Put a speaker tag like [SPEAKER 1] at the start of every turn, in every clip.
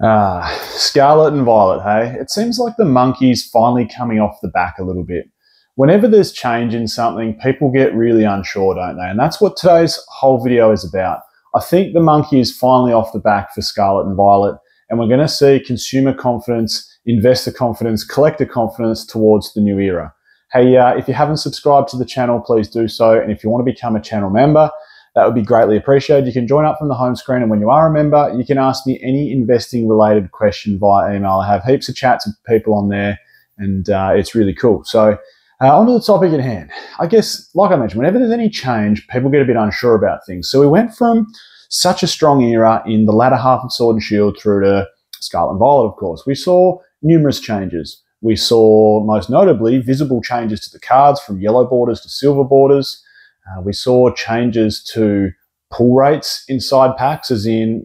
[SPEAKER 1] Scarlet and Violet, hey? It seems like the monkey's finally coming off the back a little bit. Whenever there's change in something, people get really unsure, don't they? And that's what today's whole video is about. I think the monkey is finally off the back for Scarlet and Violet, and we're going to see consumer confidence, investor confidence, collector confidence towards the new era. Hey, if you haven't subscribed to the channel, please do so. And if you want to become a channel member, that would be greatly appreciated. You can join up from the home screen, and when you are a member, you can ask me any investing related question via email. I have heaps of chats with people on there, and it's really cool. So on to the topic at hand. I guess, like I mentioned, whenever there's any change, people get a bit unsure about things. So we went from such a strong era in the latter half of Sword and Shield through to Scarlet and Violet, of course. We saw numerous changes. We saw, most notably, visible changes to the cards from yellow borders to silver borders. We saw changes to pull rates inside packs, as in,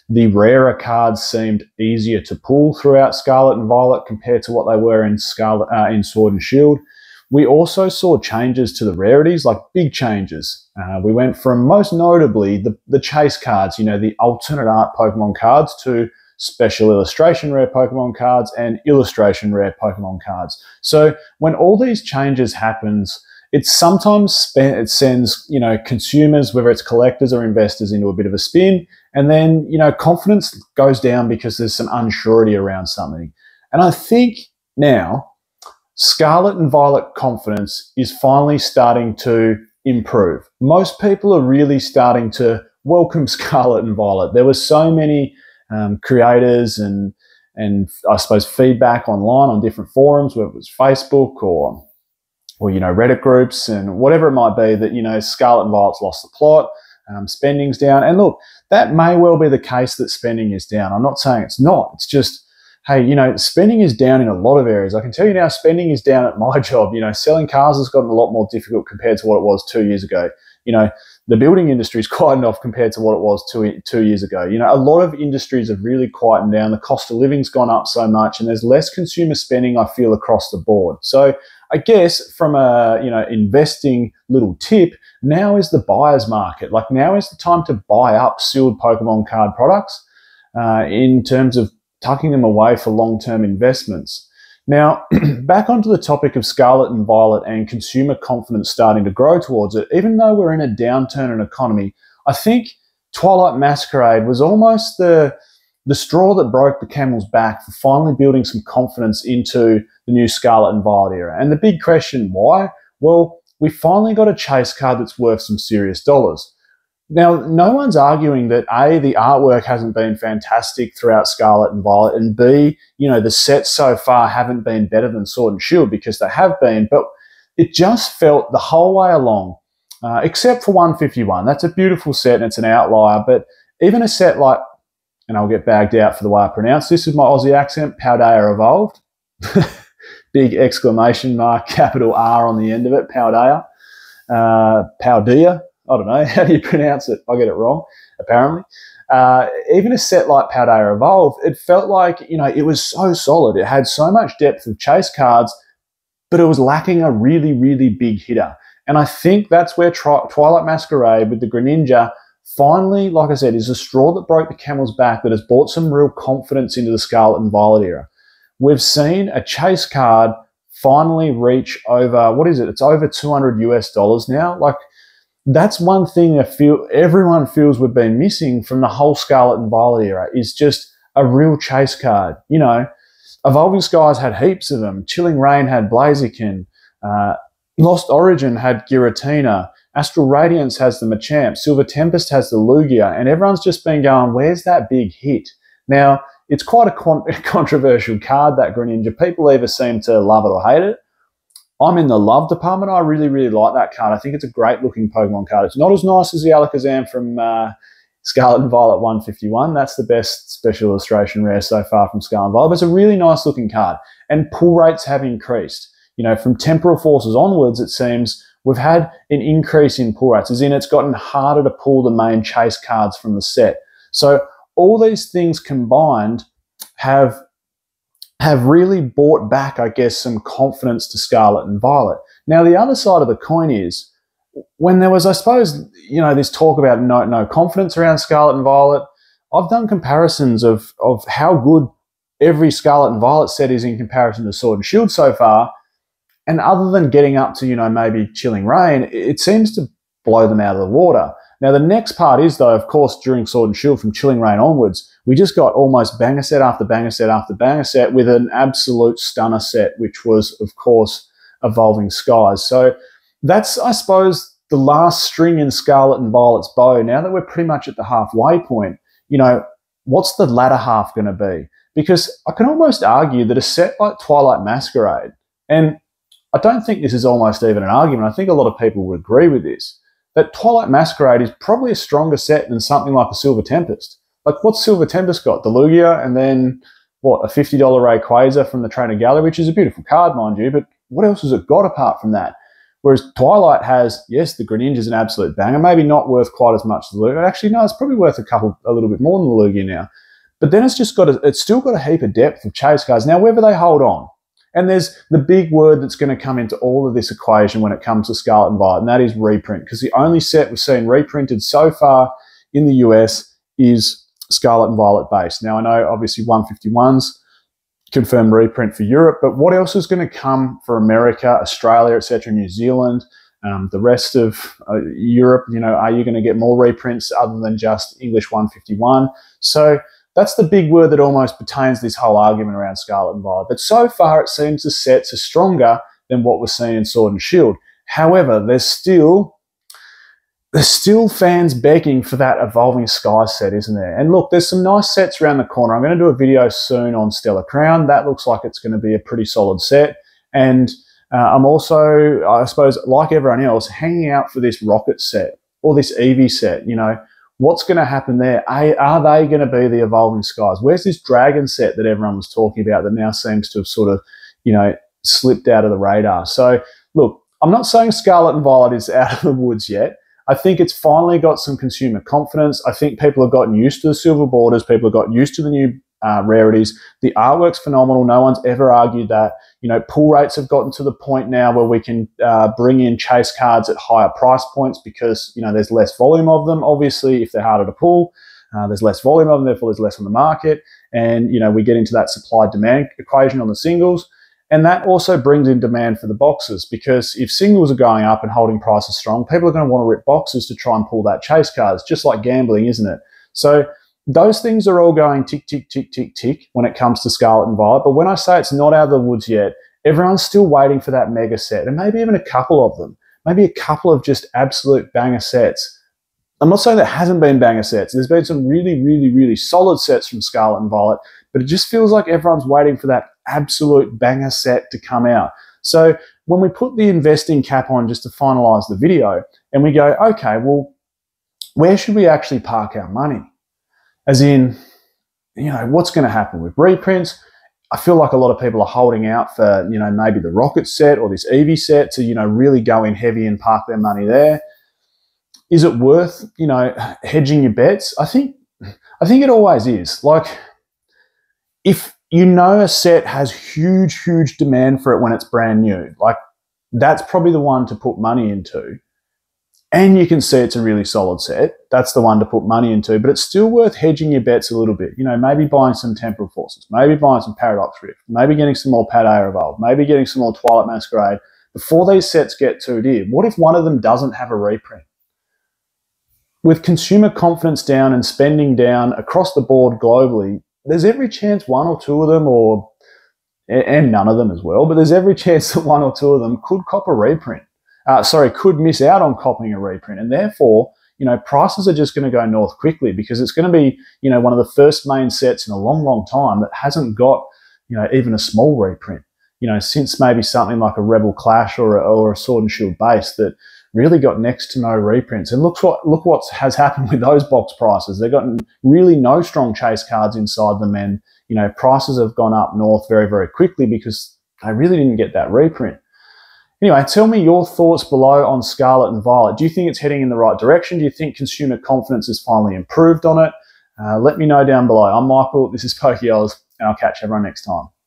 [SPEAKER 1] the rarer cards seemed easier to pull throughout Scarlet and Violet compared to what they were in Sword and Shield. We also saw changes to the rarities, like big changes. We went from, most notably, the chase cards, the alternate art Pokemon cards, to special illustration rare Pokemon cards and illustration rare Pokemon cards. So when all these changes happens, it sometimes sends, consumers, whether it's collectors or investors, into a bit of a spin. And then, confidence goes down because there's some unsurety around something. And I think now Scarlet and Violet confidence is finally starting to improve. Most people are really starting to welcome Scarlet and Violet. There were so many creators and I suppose feedback online on different forums, whether it was Facebook or Reddit groups and whatever it might be, that, Scarlet and Violet's lost the plot, spending's down. And look, that may well be the case that spending is down. I'm not saying it's not. It's just, hey, spending is down in a lot of areas. I can tell you now, spending is down at my job. Selling cars has gotten a lot more difficult compared to what it was 2 years ago. The building industry is quietened off compared to what it was two years ago. A lot of industries have really quietened down. The cost of living's gone up so much, and there's less consumer spending, I feel, across the board. So I guess from a investing little tip, now is the buyer's market. Like, now is the time to buy up sealed Pokemon card products in terms of tucking them away for long-term investments. Now, back onto the topic of Scarlet and Violet and consumer confidence starting to grow towards it, even though we're in a downturn in economy, I think Twilight Masquerade was almost the straw that broke the camel's back for finally building some confidence into the new Scarlet and Violet era. And the big question, why? Well, we finally got a chase card that's worth some serious dollars. Now, no one's arguing that A, the artwork hasn't been fantastic throughout Scarlet and Violet, and B, the sets so far haven't been better than Sword and Shield, because they have been, but it just felt the whole way along, except for 151. That's a beautiful set and it's an outlier, but even a set like, and I'll get bagged out for the way I pronounce this with my Aussie accent, Paldea Evolved. Big exclamation mark, capital R on the end of it, Paldea. Paldea. I don't know, how do you pronounce it? I get it wrong, apparently. Even a set like Paldea Evolved, it felt like, it was so solid. It had so much depth of chase cards, but it was lacking a really, really big hitter. And I think that's where Twilight Masquerade with the Greninja finally, like I said, is a straw that broke the camel's back that has brought some real confidence into the Scarlet and Violet era. We've seen a chase card finally reach over, what is it? It's over $200 US now. Like, that's one thing everyone feels we've been missing from the whole Scarlet and Violet era, is just a real chase card. Evolving Skies had heaps of them. Chilling Reign had Blaziken. Lost Origin had Giratina. Astral Radiance has the Machamp. Silver Tempest has the Lugia. And everyone's just been going, where's that big hit? Now, it's quite a controversial card, that Greninja. People either seem to love it or hate it. I'm in the love department. I really, really like that card. I think it's a great looking Pokemon card. It's not as nice as the Alakazam from Scarlet and Violet 151. That's the best special illustration rare so far from Scarlet and Violet. But it's a really nice looking card. And pull rates have increased. From Temporal Forces onwards, it seems we've had an increase in pull rates, as in it's gotten harder to pull the main chase cards from the set. So all these things combined have really brought back, I guess, some confidence to Scarlet and Violet. Now, the other side of the coin is, when there was, I suppose, this talk about no confidence around Scarlet and Violet, I've done comparisons of how good every Scarlet and Violet set is in comparison to Sword and Shield so far. And other than getting up to, maybe Chilling Reign, it seems to blow them out of the water. Now, the next part is, though, of course, during Sword and Shield from Chilling Reign onwards, we just got almost banger set after banger set after banger set with an absolute stunner set, which was, of course, Evolving Skies. So that's, I suppose, the last string in Scarlet and Violet's bow. Now that we're pretty much at the halfway point, what's the latter half going to be? Because I can almost argue that a set like Twilight Masquerade, and I don't think this is almost even an argument, I think a lot of people would agree with this, that Twilight Masquerade is probably a stronger set than something like a Silver Tempest. Like, what's Silver Tempest got? The Lugia, and then, what, a $50 Rayquaza from the Trainer Gallery, which is a beautiful card, mind you, but what else has it got apart from that? Whereas Twilight has, yes, the Greninja's an absolute banger, maybe not worth quite as much as the Lugia. Actually, no, it's probably worth a little bit more than the Lugia now. But then it's still got a heap of depth of chase cards. Now, whether they hold on, and there's the big word that's going to come into all of this equation when it comes to Scarlet and Violet, and that is reprint, because the only set we've seen reprinted so far in the US is Scarlet and Violet based. Now, I know obviously 151's confirmed reprint for Europe, but what else is going to come for America, Australia, etc., New Zealand, the rest of Europe? Are you going to get more reprints other than just English 151? So that's the big word that almost pertains to this whole argument around Scarlet and Violet. But so far, it seems the sets are stronger than what we're seeing in Sword and Shield. However, there's still fans begging for that Evolving Skies set, isn't there? And look, there's some nice sets around the corner. I'm going to do a video soon on Stellar Crown. That looks like it's going to be a pretty solid set. And I'm also, I suppose, like everyone else, hanging out for this Rocket set or this Eevee set. What's going to happen there? Are they going to be the Evolving Skies? Where's this Dragon set that everyone was talking about that now seems to have sort of, slipped out of the radar? So, look, I'm not saying Scarlet and Violet is out of the woods yet. I think it's finally got some consumer confidence. I think people have gotten used to the silver borders. People have gotten used to the new rarities. The artwork's phenomenal. No one's ever argued that. Pull rates have gotten to the point now where we can bring in chase cards at higher price points because, there's less volume of them. Obviously, if they're harder to pull, there's less volume of them, therefore there's less on the market. And, we get into that supply-demand equation on the singles. And that also brings in demand for the boxes, because if singles are going up and holding prices strong, people are going to want to rip boxes to try and pull that chase cards, just like gambling, isn't it? So those things are all going tick, tick, tick, tick, tick when it comes to Scarlet and Violet. But when I say it's not out of the woods yet, everyone's still waiting for that mega set, and maybe even a couple of them, maybe a couple of just absolute banger sets. I'm not saying there hasn't been banger sets. There's been some really, really, really solid sets from Scarlet and Violet, but it just feels like everyone's waiting for that absolute banger set to come out. So when we put the investing cap on just to finalize the video and we go, okay, well, where should we actually park our money? As in, what's going to happen with reprints? I feel like a lot of people are holding out for, maybe the Rocket set or this Eevee set to, really go in heavy and park their money there. Is it worth, hedging your bets? I think it always is. Like, if a set has huge, huge demand for it when it's brand new, like, that's probably the one to put money into. And you can see it's a really solid set. That's the one to put money into, but it's still worth hedging your bets a little bit. Maybe buying some Temporal Forces, maybe buying some Paradox Rift, maybe getting some more Paldea Evolve, maybe getting some more Twilight Masquerade before these sets get too dear. What if one of them doesn't have a reprint? With consumer confidence down and spending down across the board globally, there's every chance one or two of them, and none of them as well, but there's every chance that one or two of them could cop a reprint. Could miss out on copying a reprint. And therefore, prices are just going to go north quickly, because it's going to be, one of the first main sets in a long, long time that hasn't got, even a small reprint, since maybe something like a Rebel Clash or a Sword and Shield base that really got next to no reprints. And look what has happened with those box prices. They've got really no strong chase cards inside them, and prices have gone up north very, very quickly because they really didn't get that reprint. Anyway, tell me your thoughts below on Scarlet and Violet. Do you think it's heading in the right direction? Do you think consumer confidence has finally improved on it? Let me know down below. I'm Michael, this is Pokeoz, and I'll catch everyone next time.